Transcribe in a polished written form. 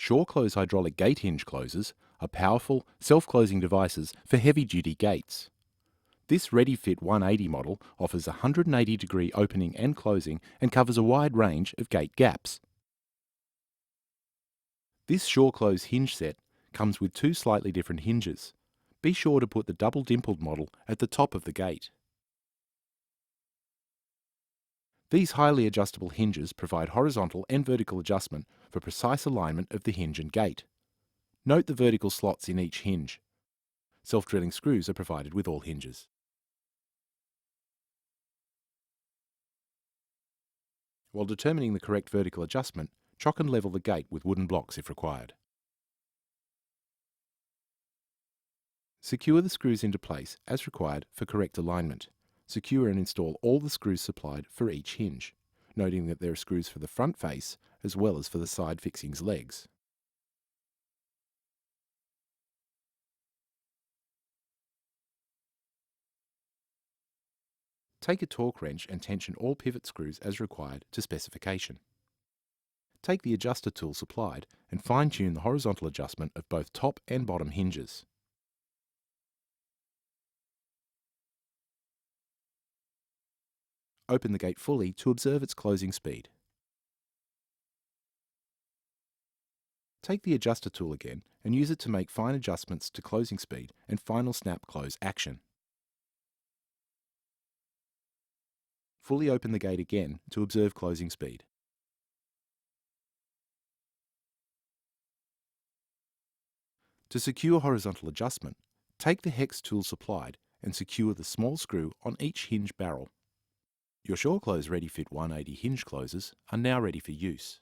SureClose hydraulic gate hinge closers are powerful, self-closing devices for heavy-duty gates. This READYFIT 180 model offers 180-degree opening and closing and covers a wide range of gate gaps. This SureClose hinge set comes with two slightly different hinges. Be sure to put the double dimpled model at the top of the gate. These highly adjustable hinges provide horizontal and vertical adjustment for precise alignment of the hinge and gate. Note the vertical slots in each hinge. Self-drilling screws are provided with all hinges. While determining the correct vertical adjustment, chock and level the gate with wooden blocks if required. Secure the screws into place as required for correct alignment. Secure and install all the screws supplied for each hinge, noting that there are screws for the front face as well as for the side fixings legs. Take a torque wrench and tension all pivot screws as required to specification. Take the adjuster tool supplied and fine-tune the horizontal adjustment of both top and bottom hinges. Open the gate fully to observe its closing speed. Take the adjuster tool again and use it to make fine adjustments to closing speed and final snap close action. Fully open the gate again to observe closing speed. To secure horizontal adjustment, take the hex tool supplied and secure the small screw on each hinge barrel. Your SureClose READYFIT 180 hinge closers are now ready for use.